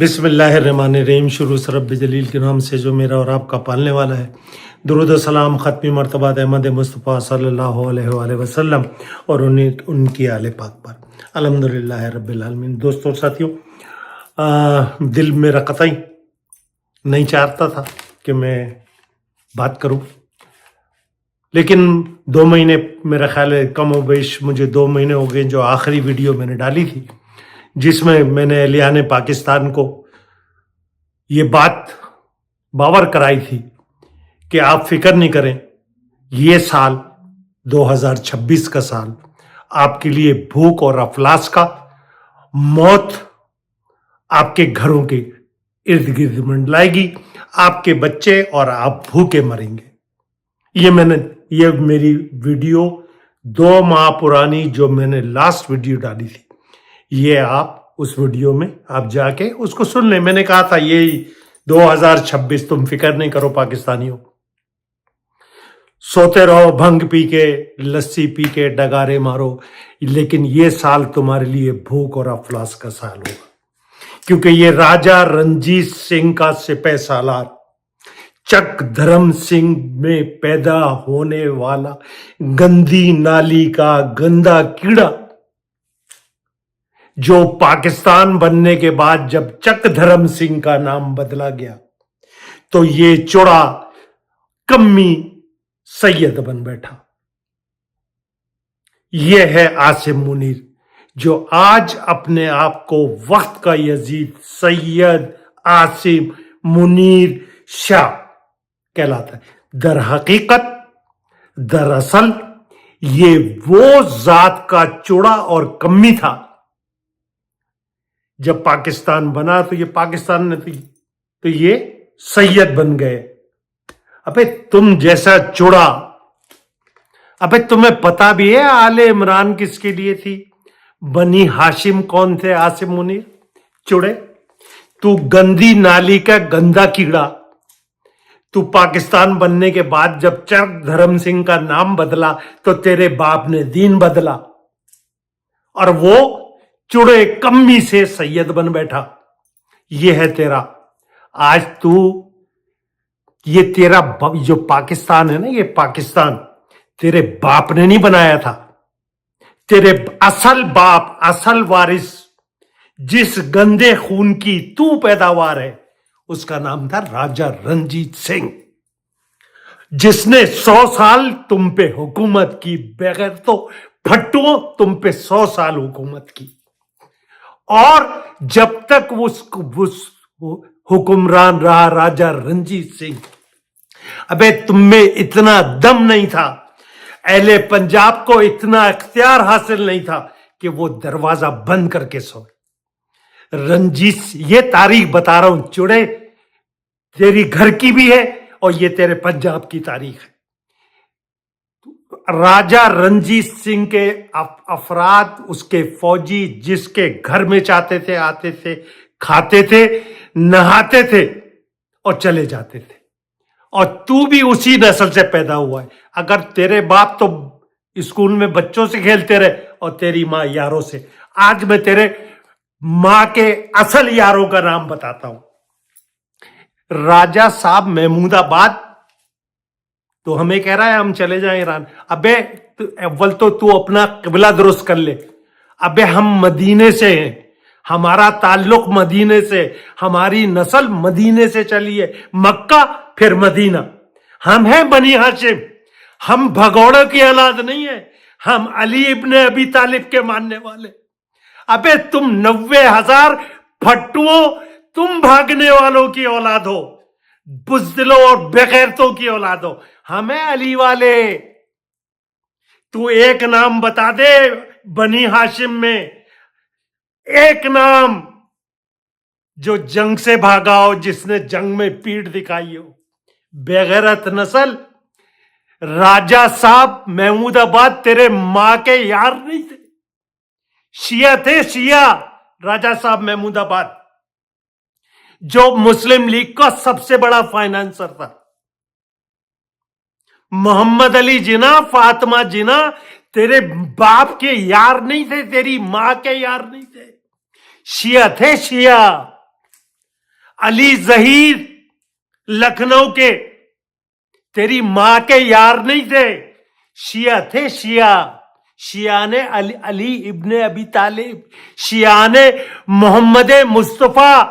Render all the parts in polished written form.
बिस्मिल्लाहिर्रहमानिर्रहीम। शुरू से रब्ब जलील के नाम से जो मेरा और आपका पालने वाला है। दुरूद व सलाम ख़त्मी मर्तबा अहमद मुस्तफ़ा सल्लल्लाहु अलैहि वसल्लम और उनकी आले पाक पर अल्हम्दुलिल्लाह रब्बिल आलमीन। दोस्तों साथियों, दिल मेरा कतई नहीं चाहता था कि मैं बात करूं, लेकिन 2 महीने, मेरा ख्याल है कम व बेश मुझे 2 महीने हो गए जो आखिरी वीडियो मैंने डाली थी, जिसमें मैंने एहलियान पाकिस्तान को ये बात बावर कराई थी कि आप फिक्र नहीं करें, ये साल 2026 का साल आपके लिए भूख और अफलास का, मौत आपके घरों के इर्द गिर्द मंडलाएगी, आपके बच्चे और आप भूखे मरेंगे। ये मेरी वीडियो 2 माह पुरानी जो मैंने लास्ट वीडियो डाली थी, ये आप उस वीडियो में आप जाके उसको सुन लें। मैंने कहा था ये 2026 तुम फिक्र नहीं करो पाकिस्तानियों, सोते रहो, भंग पी के, लस्सी पी के, डगारे मारो, लेकिन ये साल तुम्हारे लिए भूख और अफलास का साल होगा, क्योंकि ये राजा रणजीत सिंह का सिपह सालार चक धर्म सिंह में पैदा होने वाला गंदी नाली का गंदा कीड़ा, जो पाकिस्तान बनने के बाद जब चक धर्म सिंह का नाम बदला गया तो ये चुड़ा कम्मी सैयद बन बैठा। ये है आसिम मुनीर, जो आज अपने आप को वक्त का यजीद सैयद आसिम मुनीर शाह कहलाता है। दर हकीकत, दरअसल ये वो जात का चुड़ा और कम्मी था। जब पाकिस्तान बना तो ये पाकिस्तान ने तो ये सैयद बन गए। अबे तुम जैसा चुड़ा, अबे तुम्हें पता भी है आले इमरान किसके लिए थी? बनी हाशिम कौन थे? आसिम मुनीर चुड़े। तू गंदी नाली का गंदा कीड़ा, तू पाकिस्तान बनने के बाद जब चक धर्म सिंह का नाम बदला तो तेरे बाप ने दीन बदला और वो चुड़े कम्मी से सैयद बन बैठा। ये है तेरा आज तू, ये तेरा जो पाकिस्तान है ना, ये पाकिस्तान तेरे बाप ने नहीं बनाया था। तेरे असल बाप, असल वारिस, जिस गंदे खून की तू पैदावार है, उसका नाम था राजा रणजीत सिंह, जिसने 100 साल तुम पे हुकूमत की। बगैर तो फट्टुओं तुम पे 100 साल हुकूमत की, और जब तक उस हुक्मरान रहा राजा रणजीत सिंह, अबे तुम में इतना दम नहीं था, अहले पंजाब को इतना इख्तियार हासिल नहीं था कि वो दरवाजा बंद करके सोए। रंजीत, ये तारीख बता रहा हूं चुड़े, तेरी घर की भी है और ये तेरे पंजाब की तारीख है। राजा रणजीत सिंह के अफराद, उसके फौजी, जिसके घर में चाहते थे, आते थे, खाते थे, नहाते थे और चले जाते थे, और तू भी उसी नस्ल से पैदा हुआ है। अगर तेरे बाप तो स्कूल में बच्चों से खेलते रहे और तेरी मां यारों से, आज मैं तेरे मां के असल यारों का नाम बताता हूं। राजा साहब महमूदाबाद, तो हमें कह रहा है हम चले जाएं ईरान। अबे अव्वल तो तू अपना किबला दुरुस्त कर ले। अबे हम मदीने से हैं, हमारा ताल्लुक मदीने से, हमारी नस्ल मदीने से चली है, मक्का फिर मदीना। हम हैं बनी हाशिम, हम भगौड़ों की औलाद नहीं है, हम अली इब्ने अबी तालिब के मानने वाले। अबे तुम 90,000 फट्टुओं, तुम भागने वालों की औलाद हो, बुज़दिलों और बेगैरतों की औलाद हो। हमें अली वाले। तू एक नाम बता दे बनी हाशिम में, एक नाम जो जंग से भागा हो, जिसने जंग में पीठ दिखाई हो। बेगैरत नस्ल। राजा साहब महमूदाबाद तेरे मां के यार नहीं थे, शिया थे, शिया। राजा साहब महमूदाबाद जो मुस्लिम लीग का सबसे बड़ा फाइनेंसर था। मोहम्मद अली जिना, फातिमा जिना तेरे बाप के यार नहीं थे, तेरी मां के यार नहीं थे, शिया थे, शिया। अली जहीर लखनऊ के तेरी मां के यार नहीं थे, शिया थे, शिया। शिया ने अली इब्ने अबी तालिब, शिया ने मोहम्मद मुस्तफा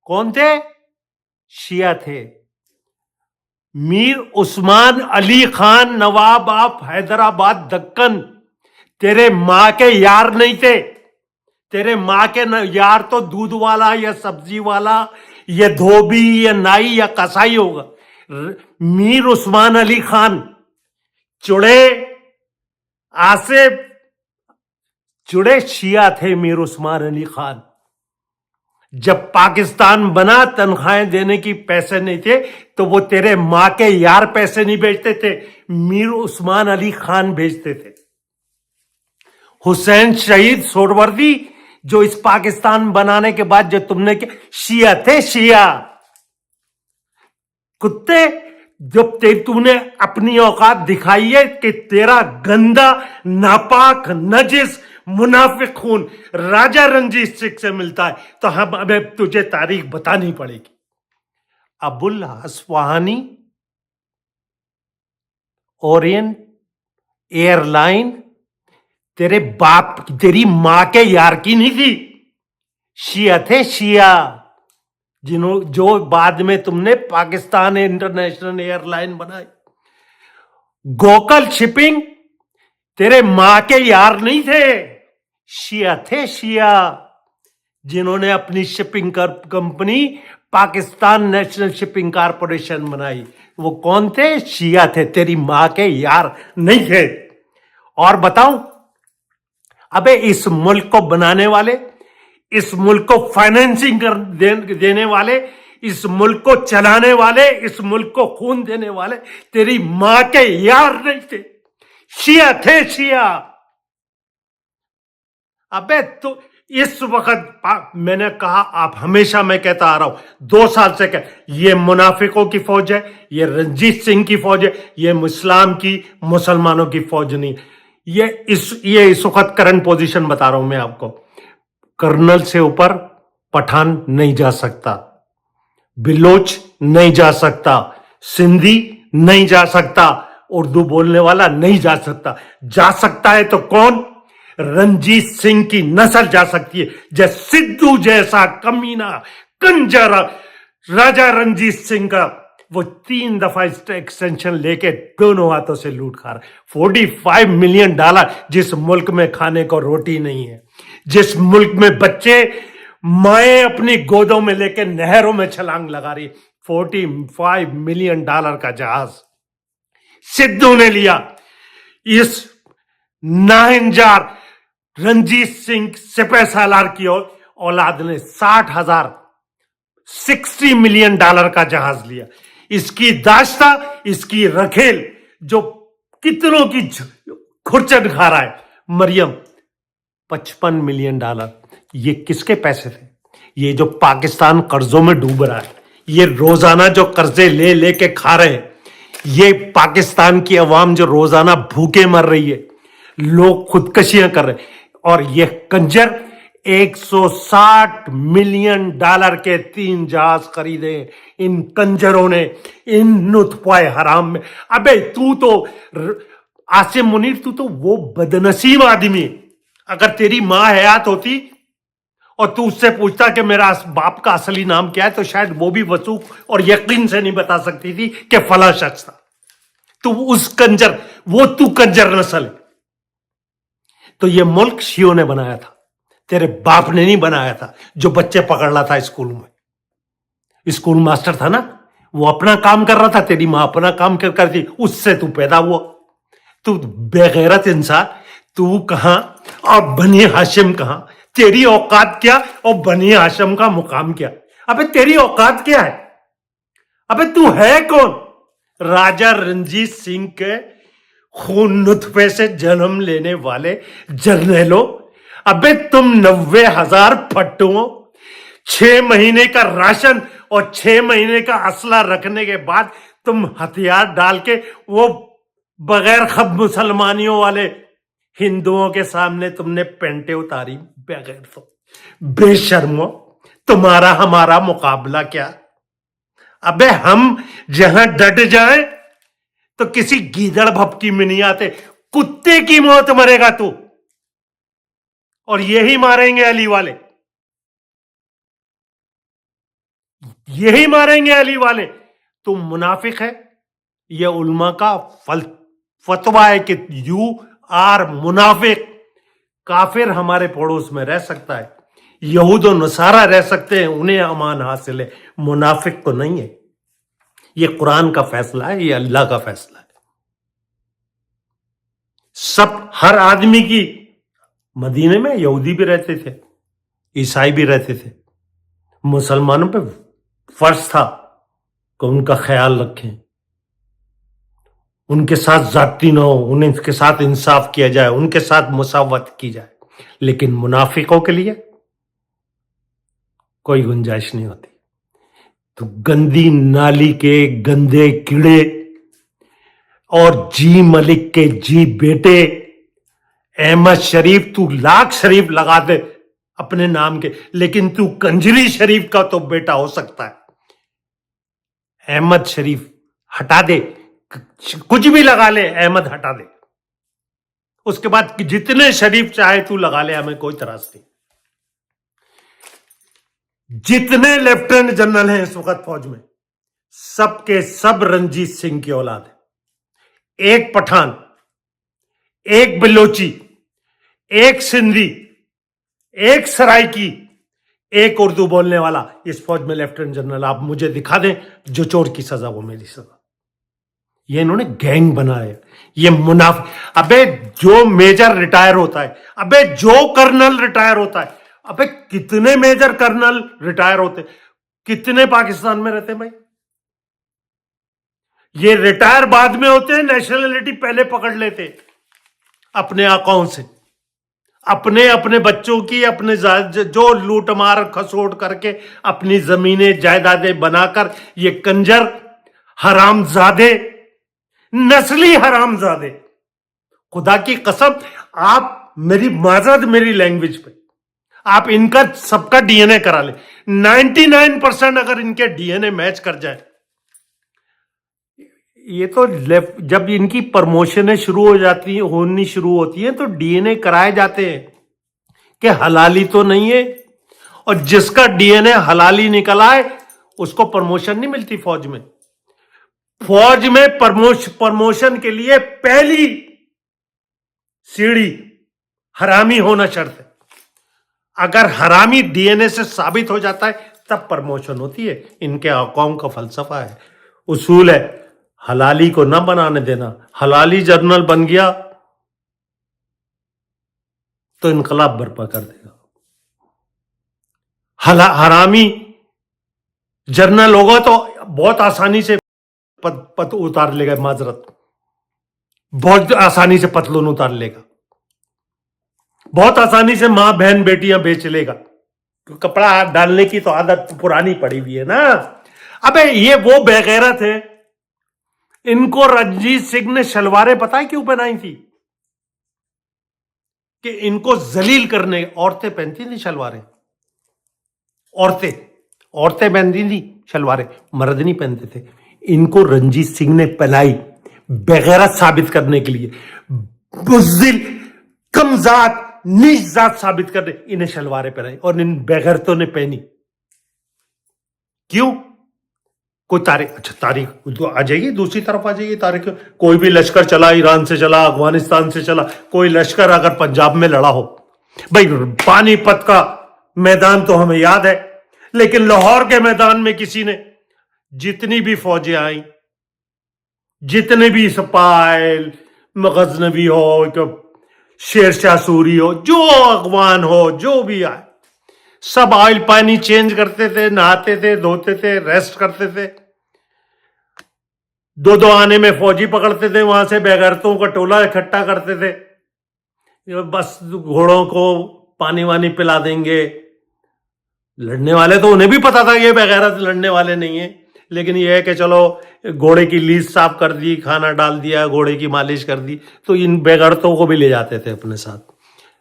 कौन थे? शिया थे। मीर उस्मान अली खान नवाब ऑफ हैदराबाद दक्कन तेरे मां के यार नहीं थे। तेरे मां के यार तो दूध वाला या सब्जी वाला या धोबी या नाई या कसाई होगा। मीर उस्मान अली खान चुड़े आसिफ चुड़े शिया थे। मीर उस्मान अली खान जब पाकिस्तान बना तनख्वाहें देने की पैसे नहीं थे तो वो तेरे मां के यार पैसे नहीं भेजते थे, मीर उस्मान अली खान भेजते थे। हुसैन शहीद सोहरावर्दी जो इस पाकिस्तान बनाने के बाद जो तुमने किया, शिया थे, शिया। कुत्ते जब तूने अपनी औकात दिखाई है कि तेरा गंदा नापाक नजिस मुनाफिक खून राजा रंजीत सिंह से मिलता है तो हम हमें तुझे तारीख बतानी पड़ेगी। अबुल हसवानी ओरियंट एयरलाइन तेरे बाप तेरी मां के यार की नहीं थी, शिया थे, शिया। जो बाद में तुमने पाकिस्तान इंटरनेशनल एयरलाइन बनाई। गोकल शिपिंग तेरे मां के यार नहीं थे, शिया थे, शिया। जिन्होंने अपनी shipping company Pakistan national shipping corporation बनाई, वो कौन थे? शिया थे, तेरी मां के यार नहीं थे। और बताऊं, अबे इस मुल्क को बनाने वाले, इस मुल्क को फाइनेंसिंग देने वाले, इस मुल्क को चलाने वाले, इस मुल्क को खून देने वाले तेरी मां के यार नहीं थे, शिया थे, शिया। अबे तो इस वक्त मैंने कहा, आप हमेशा मैं कहता आ रहा हूं 2 साल से ये मुनाफिकों की फौज है, ये रंजीत सिंह की फौज है, ये इस्लाम की मुसलमानों की फौज नहीं। ये इस वक्त करंट पोजीशन बता रहा हूं मैं आपको। कर्नल से ऊपर पठान नहीं जा सकता, बिलोच नहीं जा सकता, सिंधी नहीं जा सकता, उर्दू बोलने वाला नहीं जा सकता। जा सकता है तो कौन? रंजीत सिंह की नस्ल जा सकती है। जैसे सिद्धू जैसा कमीना कंजर राजा रंजीत सिंह का वो 3 दफा एक्सटेंशन लेके दोनों हाथों से लूट खा रहा है। $45 मिलियन जिस मुल्क में खाने को रोटी नहीं है, जिस मुल्क में बच्चे माए अपनी गोदों में लेके नहरों में छलांग लगा रही है। $45 मिलियन का जहाज सिद्धू ने लिया। इस नाहिंजार रंजीत सिंह सिपह सालार की औलाद ने 60 मिलियन का जहाज लिया। इसकी दाश्ता, इसकी रखेल जो कितनों की खुरचन खा रहा है, मरियम $55 मिलियन। ये किसके पैसे थे? ये जो पाकिस्तान कर्जों में डूब रहा है, ये रोजाना जो कर्जे ले लेके खा रहे हैं, ये पाकिस्तान की अवाम जो रोजाना भूखे मर रही है, लोग खुदकशियां कर रहे हैं, और ये कंजर $160 मिलियन के 3 जहाज खरीदे इन कंजरों ने, इन नुतफाए हराम में। अबे तू तो आसिम मुनीर, तू तो वो बदनसीब आदमी है। अगर तेरी मां हयात होती और तू उससे पूछता कि मेरा बाप का असली नाम क्या है, तो शायद वो भी वसूख और यकीन से नहीं बता सकती थी कि फला शख्स था। तू उस कंजर, वो तू कंजर नस्ल है। तो ये मुल्क शियों ने बनाया था, तेरे बाप ने नहीं बनाया था, जो बच्चे पकड़ रहा था स्कूल में। स्कूल मास्टर था ना, वो अपना काम कर रहा था, तेरी मां अपना काम कर करती, उससे तू पैदा हुआ। तू बेगैरत इंसान, तू कहां और बनी हाशिम कहां? तेरी औकात क्या और बनी हाशिम का मुकाम क्या? अबे तेरी औकात क्या है? अबे तू है कौन? राजा रंजीत सिंह के खून नुतफे से जन्म लेने वाले जर्नैलों। अबे तुम 90,000 फट्टुओं, 6 महीने का राशन और 6 महीने का असला रखने के बाद तुम हथियार डाल के वो बगैर खब मुसलमानियों वाले हिंदुओं के सामने तुमने पेंटे उतारी। बगैर तो बेशर्मो, तुम्हारा हमारा मुकाबला क्या। अबे हम जहां डट जाएं तो किसी गीदड़ भपकी में नहीं आते, कुत्ते की मौत मरेगा तू, और यही मारेंगे अली वाले, यही मारेंगे अली वाले। तुम मुनाफिक है, ये उल्मा का फतवा है कि यू आर मुनाफिक। काफिर हमारे पड़ोस में रह सकता है, यहूद और नसारा रह सकते हैं, उन्हें अमान हासिल है, मुनाफिक को नहीं है। ये कुरान का फैसला है, ये अल्लाह का फैसला है। सब हर आदमी की, मदीने में यहूदी भी रहते थे, ईसाई भी रहते थे, मुसलमानों पे फर्ज था कि उनका ख्याल रखें, उनके साथ जाती ना हो, उनके साथ इंसाफ किया जाए, उनके साथ मुसावत की जाए। लेकिन मुनाफिकों के लिए कोई गुंजाइश नहीं होती। तो गंदी नाली के गंदे कीड़े और जी मलिक के जी बेटे, अहमद शरीफ, तू लाख शरीफ लगा दे अपने नाम के, लेकिन तू कंजरी शरीफ का तो बेटा हो सकता है। अहमद शरीफ हटा दे, कुछ भी लगा ले, अहमद हटा दे, उसके बाद जितने शरीफ चाहे तू लगा ले, हमें कोई तरास नहीं। जितने लेफ्टिनेंट जनरल हैं इस वक्त फौज में, सबके सब रंजीत सिंह की औलाद है। एक पठान, एक बलोची, एक सिंधी, एक सराइकी, एक उर्दू बोलने वाला इस फौज में लेफ्टिनेंट जनरल। आप मुझे दिखा दें जो चोर की सजा वो मेरी सजा। ये इन्होंने गैंग बनाया, ये मुनाफिक। अबे जो मेजर रिटायर होता है, अबे जो कर्नल रिटायर होता है, अबे कितने मेजर कर्नल रिटायर होते, कितने पाकिस्तान में रहते भाई। ये रिटायर बाद में होते हैं, नेशनलिटी पहले पकड़ लेते अपने आकाओं से, अपने अपने बच्चों की, अपने जो लूट मार खसोट करके अपनी जमीनें जायदादें बनाकर, ये कंजर हरामजादे, नस्ली हरामजादे, खुदा की कसम। आप मेरी माजरत, मेरी लैंग्वेज पे, आप इनका सबका डीएनए करा ले, 99% अगर इनके डीएनए मैच कर जाए, ये तो जब इनकी प्रमोशनें शुरू हो जाती हैं, होनी शुरू होती हैं, तो डीएनए कराए जाते हैं कि हलाली तो नहीं है, और जिसका डीएनए हलाली निकल आए उसको प्रमोशन नहीं मिलती फौज में। फौज में प्रमोशन के लिए पहली सीढ़ी हरामी होना शर्त है। अगर हरामी डीएनए से साबित हो जाता है तब प्रमोशन होती है। इनके आकाओं का फलसफा है, उसूल है, हलाली को ना बनाने देना। हलाली जनरल बन गया तो इनकलाब बर्पा कर देगा। हरामी जनरल होगा तो बहुत आसानी से पद उतार लेगा, माजरत, बहुत आसानी से पतलून उतार लेगा, बहुत आसानी से मां बहन बेटियां बेच लेगा। कपड़ा हाथ डालने की तो आदत पुरानी पड़ी हुई है ना। अबे ये वो बेगैरत है, इनको रंजीत सिंह ने शलवारें पता है क्यों पहनाई थी? कि इनको जलील करने। औरतें पहनती थी शलवारें, औरतें पहनती थी शलवारें, मर्द नहीं पहनते थे। इनको रंजीत सिंह ने पहनाई बेगैरत साबित करने के लिए, बुज़दिल, कमजात, नीच जात साबित करने इन्हें शलवारें पहनाई, और इन बेगैरतों ने पहनी। क्यों? कोई तारीख, अच्छा तारीख आ जाएगी, दूसरी तरफ आ जाएगी तारीख। कोई भी लश्कर चला, ईरान से चला, अफगानिस्तान से चला, कोई लश्कर अगर पंजाब में लड़ा हो, भाई पानीपत का मैदान तो हमें याद है, लेकिन लाहौर के मैदान में किसी ने, जितनी भी फौजें आई, जितने भी सिपाही, गजनवी हो, शेरशाह सूरी हो, जो अगवान हो, जो भी आए, सब ऑयल पानी चेंज करते थे, नहाते थे, धोते थे, रेस्ट करते थे। दो आने में फौजी पकड़ते थे, वहां से बेगैरतों का टोला इकट्ठा करते थे, बस घोड़ों को पानी वानी पिला देंगे। लड़ने वाले तो उन्हें भी पता था ये बेगैरत लड़ने वाले नहीं है, लेकिन ये है कि चलो घोड़े की लीज साफ कर दी, खाना डाल दिया, घोड़े की मालिश कर दी, तो इन बेगैरतों को भी ले जाते थे अपने साथ।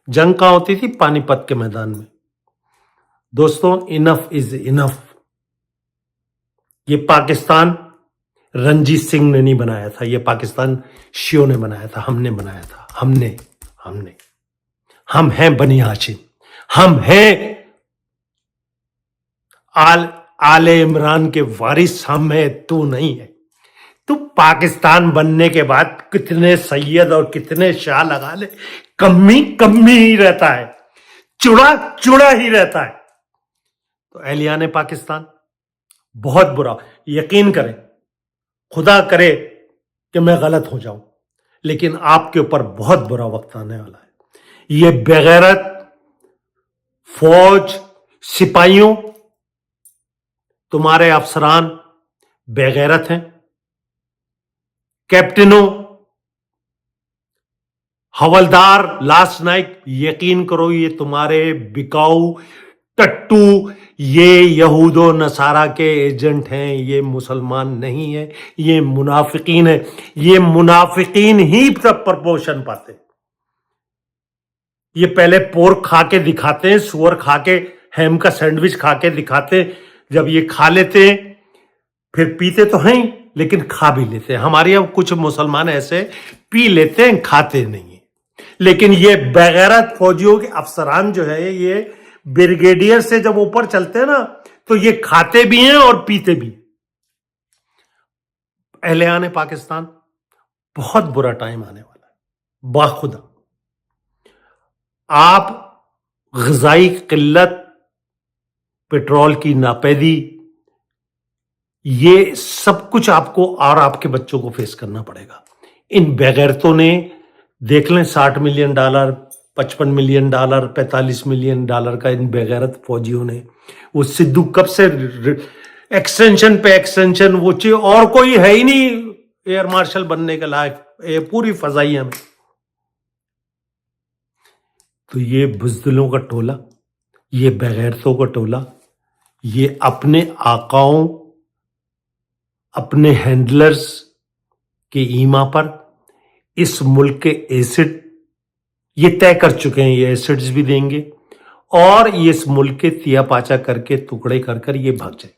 जंग कहां होती थी? पानीपत के मैदान में। दोस्तों, इनफ इज इनफ। ये पाकिस्तान रंजीत सिंह ने नहीं बनाया था, ये पाकिस्तान शियो ने बनाया था, हमने बनाया था। हमने हम हैं बनी हाशिम, हम हैं आले इमरान के वारिस, हम हैं, तू नहीं है। तो पाकिस्तान बनने के बाद कितने सैयद और कितने शाह लगा ले, कमी ही रहता है, चुड़ा ही रहता है। तो एहलियान पाकिस्तान, बहुत बुरा, यकीन करें, खुदा करे कि मैं गलत हो जाऊं, लेकिन आपके ऊपर बहुत बुरा वक्त आने वाला है। ये बेगैरत फौज, सिपाहियों, तुम्हारे अफसरान बेगैरत हैं, कैप्टनों, हवलदार, लास्ट नाइट, यकीन करो ये तुम्हारे बिकाऊ टट्टू, ये यहूदो नसारा के एजेंट हैं, ये मुसलमान नहीं है, ये मुनाफिकीन है। ये मुनाफिकीन ही सब प्रमोशन पाते। ये पहले पोर्क खा के दिखाते हैं, सुअर खा के, हैम का सैंडविच खा के दिखाते हैं। जब ये खा लेते हैं फिर पीते तो हैं, लेकिन खा भी लेते हैं। हमारे यहाँ कुछ मुसलमान ऐसे पी लेते हैं, खाते नहीं है। लेकिन ये बेगैरत फौजियों के अफसरान जो है, ये ब्रिगेडियर से जब ऊपर चलते हैं ना, तो ये खाते भी हैं और पीते भी। अहले पाकिस्तान, बहुत बुरा टाइम आने वाला है, बाखुदा। आप ग़िज़ाई किल्लत, पेट्रोल की नापैदी, ये सब कुछ आपको और आपके बच्चों को फेस करना पड़ेगा। इन बेगैरतों ने, देख लें, $60 मिलियन, $55 मिलियन, $45 मिलियन का इन बेगैरत फौजियों ने, वो सिद्धू कब से एक्सटेंशन पे एक्सटेंशन, वो चीज और कोई है ही नहीं एयर मार्शल बनने के लायक पूरी फजाइया में। तो ये बुज़दिलों का टोला, ये बेगैरतों का टोला, ये अपने आकाओं, अपने हैंडलर्स के ईमा पर इस मुल्क के एसिड, ये तय कर चुके हैं, ये एसिड्स भी देंगे और ये इस मुल्क के तिया पाचा करके टुकड़े कर कर ये भाग जाए।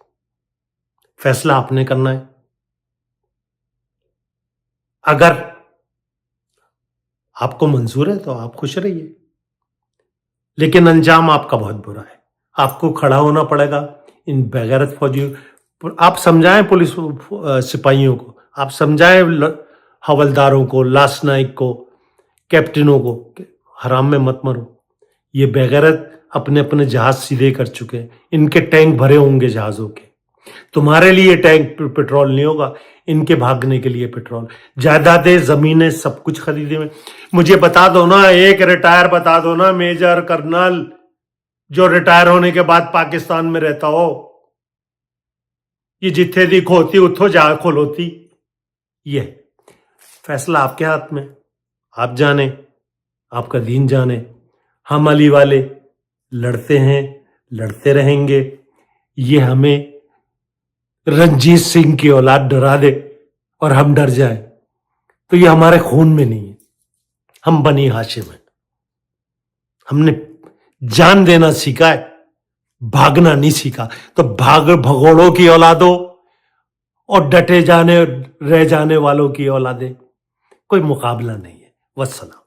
फैसला आपने करना है। अगर आपको मंजूर है तो आप खुश रहिए, लेकिन अंजाम आपका बहुत बुरा है। आपको खड़ा होना पड़ेगा इन बेगैरत फौजियों। आप समझाएं पुलिस सिपाहियों को, आप समझाएं हवलदारों को, लास्ट नाइक को, कैप्टनों को, हराम में मत मरो। ये बेगैरत अपने अपने जहाज सीधे कर चुके हैं, इनके टैंक भरे होंगे जहाजों के। तुम्हारे लिए टैंक पेट्रोल नहीं होगा, इनके भागने के लिए पेट्रोल, जायदादें, जमीनें, सब कुछ खरीदे में। मुझे बता दो ना, एक रिटायर बता दो ना, मेजर कर्नल, जो रिटायर होने के बाद पाकिस्तान में रहता हो। ये जिथे दी खोती उठो जा खोलोती। ये फैसला आपके हाथ में, आप जाने, आपका दीन जाने। हम अली वाले लड़ते हैं, लड़ते रहेंगे। ये हमें रंजीत सिंह की औलाद डरा दे और हम डर जाए तो ये हमारे खून में नहीं है। हम बनी हाशिम हैं, हमने जान देना सीखा है, भागना नहीं सीखा। तो भगोड़ों की औलादों और डटे जाने रह जाने वालों की औलादें, कोई मुकाबला नहीं है। वस्सलाम।